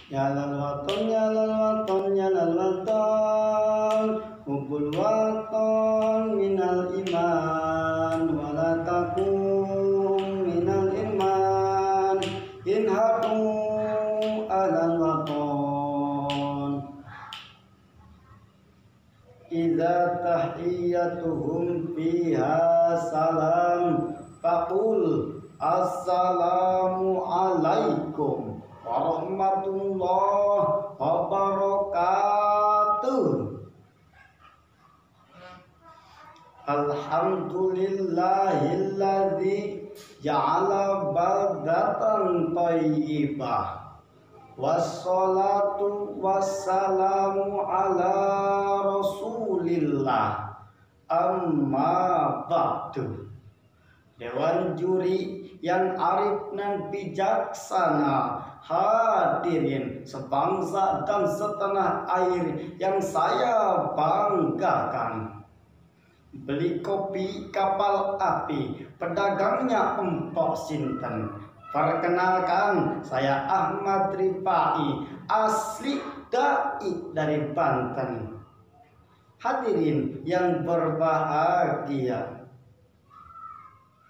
Ya lal waton, ya lal waton, ya lal waton, hubul waton minal iman, wala takum minal iman, inhatu alal waton. Idza tahiyyatuhum fiha salam, faqul assalamu alaikum warahmatullahi wabarakatuh. Alhamdulillahilladzi ja'ala baldatan thayyibah, wassalatu wassalamu ala rasulillah, amma ba'du. Dewan juri yang arif dan bijaksana, hadirin sebangsa dan setanah air yang saya banggakan. Beli kopi kapal api, pedagangnya empok sinten. Perkenalkan, saya Ahmad Rifai, asli dai dari Banten. Hadirin yang berbahagia,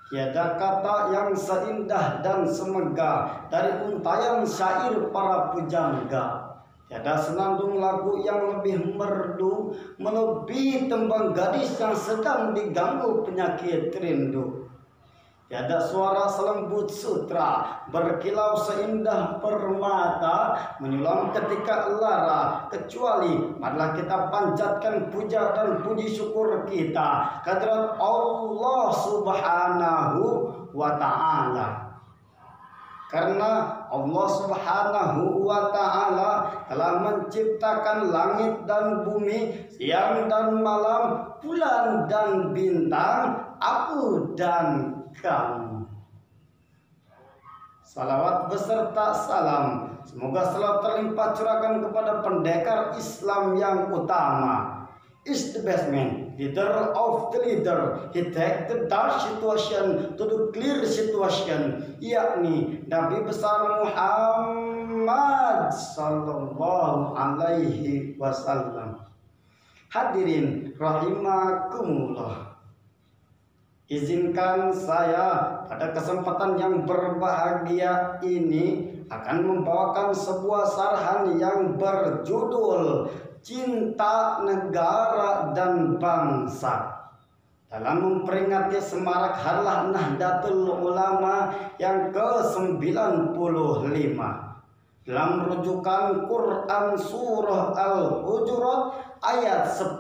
tiada kata yang seindah dan semegah dari untayan syair para pujangga. Tiada senandung lagu yang lebih merdu melebihi tembang gadis yang sedang diganggu penyakit rindu. Tiada suara selembut sutra berkilau seindah permata menyulam ketika lara, kecuali marilah kita panjatkan puja dan puji syukur kita kehadirat Allah Subhanahu wa Ta'ala. Karena Allah Subhanahu wa Ta'ala telah menciptakan langit dan bumi, siang dan malam, bulan dan bintang, aku dan kamu. Salawat beserta salam semoga selalu terlimpah curahkan kepada pendekar Islam yang utama, is the best man, leader of the leader. He take the dark situation to the clear situation, yakni Nabi besar Muhammad sallallahu alaihi wasallam. Hadirin rahimakumullah, izinkan saya pada kesempatan yang berbahagia ini akan membawakan sebuah sarahan yang berjudul Cinta Negara dan Bangsa dalam memperingati semarak Harlah Nahdlatul Ulama yang ke-95 dalam rujukan Quran Surah Al-Hujurat ayat 10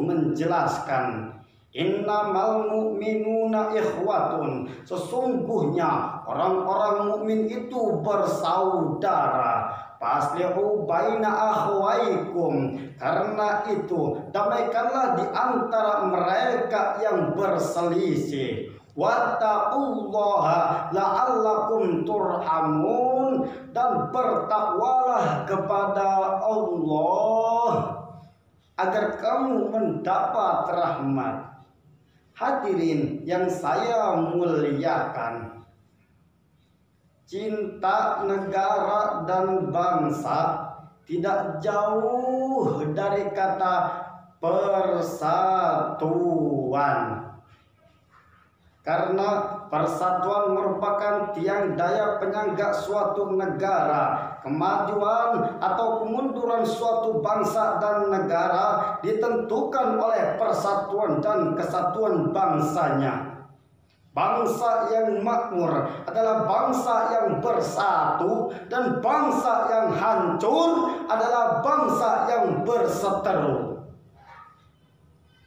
menjelaskan, innamal mu'minuna ikhwatun, sesungguhnya orang-orang mukmin itu bersaudara. Faslihu baina akhwaikum, karena itu damaikanlah di antara mereka yang berselisih. Wattaqullaha la'allakum turhamun, dan bertakwalah kepada Allah agar kamu mendapat rahmat. Hadirin yang saya muliakan, cinta negara dan bangsa tidak jauh dari kata persatuan. Karena persatuan merupakan tiang daya penyangga suatu negara. Kemajuan atau kemunduran suatu bangsa dan negara ditentukan oleh persatuan dan kesatuan bangsanya. Bangsa yang makmur adalah bangsa yang bersatu, dan bangsa yang hancur adalah bangsa yang berseteru.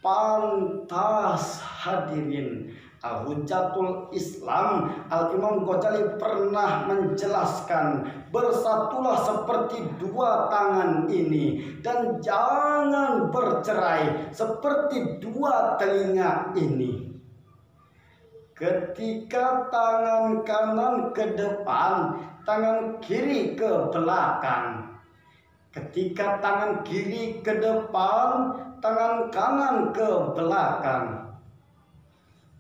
Pantas hadirin, Al-Hujjatul Islam Al-Imam Ghazali pernah menjelaskan, bersatulah seperti dua tangan ini, dan jangan bercerai seperti dua telinga ini. Ketika tangan kanan ke depan, tangan kiri ke belakang. Ketika tangan kiri ke depan, tangan kanan ke belakang.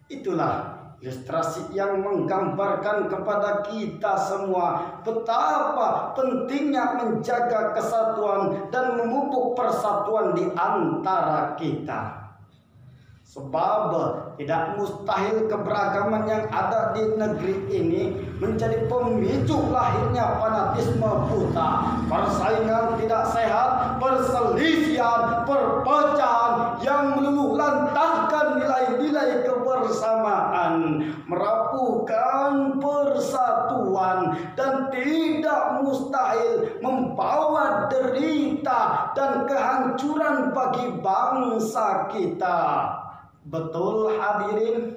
Itulah Ilustrasi yang menggambarkan kepada kita semua betapa pentingnya menjaga kesatuan dan memupuk persatuan di antara kita. Sebab tidak mustahil keberagaman yang ada di negeri ini menjadi pemicu lahirnya fanatisme buta, persaingan tidak sehat, perselisihan, perpecahan yang meluluh lantahkan nilai-nilai kebersamaan, merapuhkan persatuan, dan tidak mustahil membawa derita dan kehancuran bagi bangsa kita. Betul hadirin?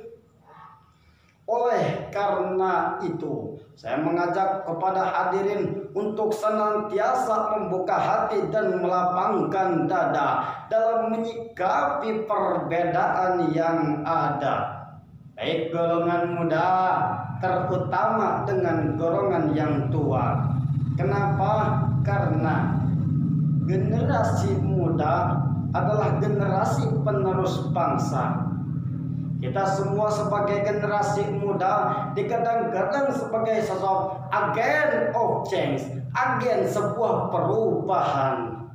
Oleh karena itu, saya mengajak kepada hadirin untuk senantiasa membuka hati dan melapangkan dada dalam menyikapi perbedaan yang ada. Baik golongan muda, terutama dengan golongan yang tua. Kenapa? Karena generasi muda adalah generasi penerus bangsa. Kita semua sebagai generasi muda dikadang-kadang sebagai sosok agen of change, agen sebuah perubahan.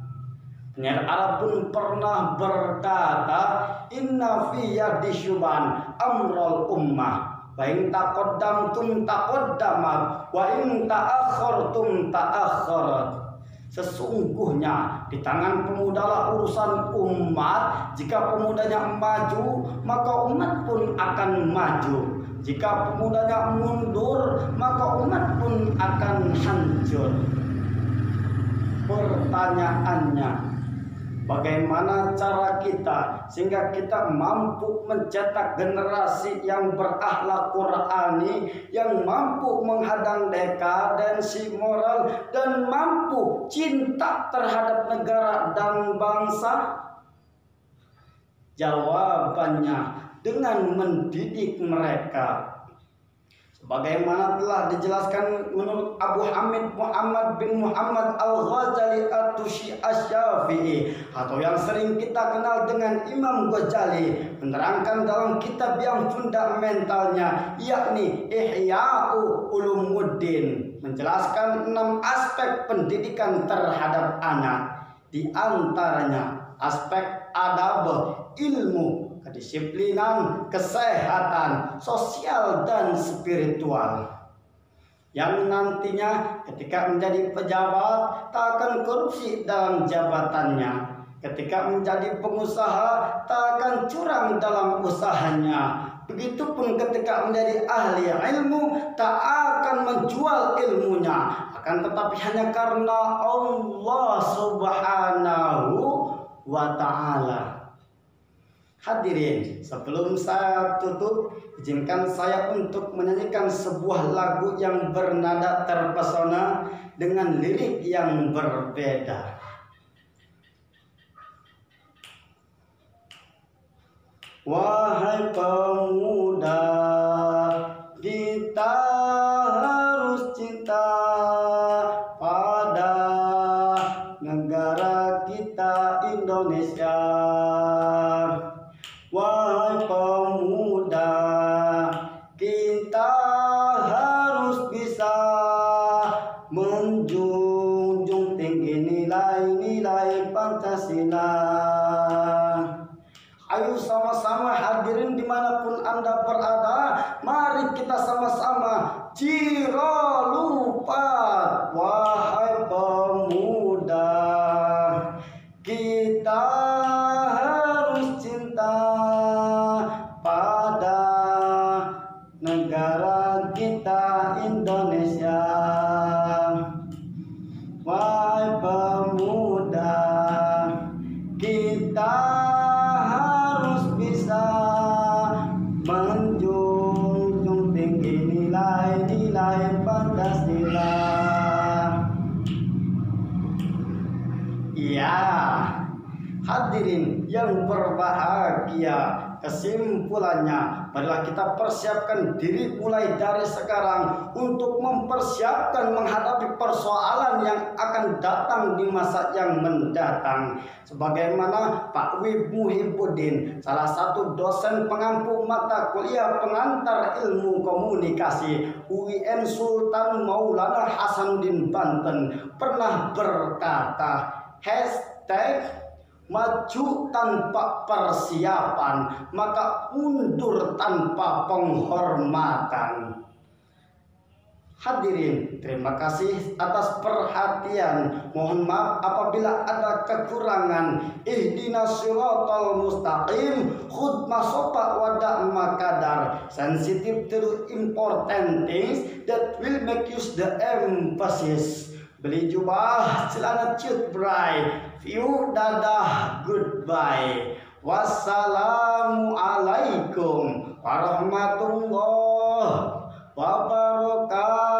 Penyair Arab pun pernah berkata, inna fi yadi syuban amrul ummah, wa in taqaddamtum taqaddamat, wa in ta'akhkhartum ta'akhkharat. Sesungguhnya di tangan pemudalah urusan umat. Jika pemudanya maju, maka umat pun akan maju. Jika pemudanya mundur, maka umat pun akan hancur. Pertanyaannya, bagaimana cara kita sehingga kita mampu mencetak generasi yang berakhlak Qur'ani, yang mampu menghadang dekadensi moral, dan mampu cinta terhadap negara dan bangsa? Jawabannya dengan mendidik mereka. Sebagaimana telah dijelaskan menurut Abu Hamid Muhammad bin Muhammad Al-Ghazali At-Tushi Asy-Syafi'i, atau yang sering kita kenal dengan Imam Ghazali, menerangkan dalam kitab yang fundamentalnya, yakni Ihya'u Ulumuddin, menjelaskan 6 aspek pendidikan terhadap anak. Di antaranya aspek adab, ilmu, kedisiplinan, kesehatan, sosial, dan spiritual, yang nantinya ketika menjadi pejabat tak akan korupsi dalam jabatannya, ketika menjadi pengusaha tak akan curang dalam usahanya, begitupun ketika menjadi ahli ilmu tak akan menjual ilmunya, akan tetapi hanya karena Allah Subhanahu wa Ta'ala. Hadirin, sebelum saya tutup, izinkan saya untuk menyanyikan sebuah lagu yang bernada terpesona dengan lirik yang berbeda. Wahai pemuda, kita harus cinta pada negara kita Indonesia. Wahai pemuda, kita harus bisa menjunjung tinggi nilai-nilai Pancasila. Ayo sama-sama hadirin dimanapun Anda berada, mari kita sama-sama Cirolupat. Wahai pemuda, kita harus cinta pada negara kita Indonesia. Wahai pemuda, kita harus bisa menjunjung tinggi nilai-nilai Pancasila. Ya, hadirin yang berbahagia, kesimpulannya marilah kita persiapkan diri mulai dari sekarang untuk mempersiapkan menghadapi persoalan yang akan datang di masa yang mendatang. Sebagaimana Pak Wib Muhibbuddin, salah satu dosen pengampu mata kuliah pengantar ilmu komunikasi UIN Sultan Maulana Hasanuddin Banten, pernah berkata, #maju tanpa persiapan, maka mundur tanpa penghormatan. Hadirin, terima kasih atas perhatian. Mohon maaf apabila ada kekurangan. Ihdinas siratal mustaqim, khudh masofa wa da'ma kadar. Sensitive to important things that will make use the emphasis. Beli jubah, celana cut bray. View dadah, goodbye. Wassalamualaikum warahmatullahi wabarakatuh.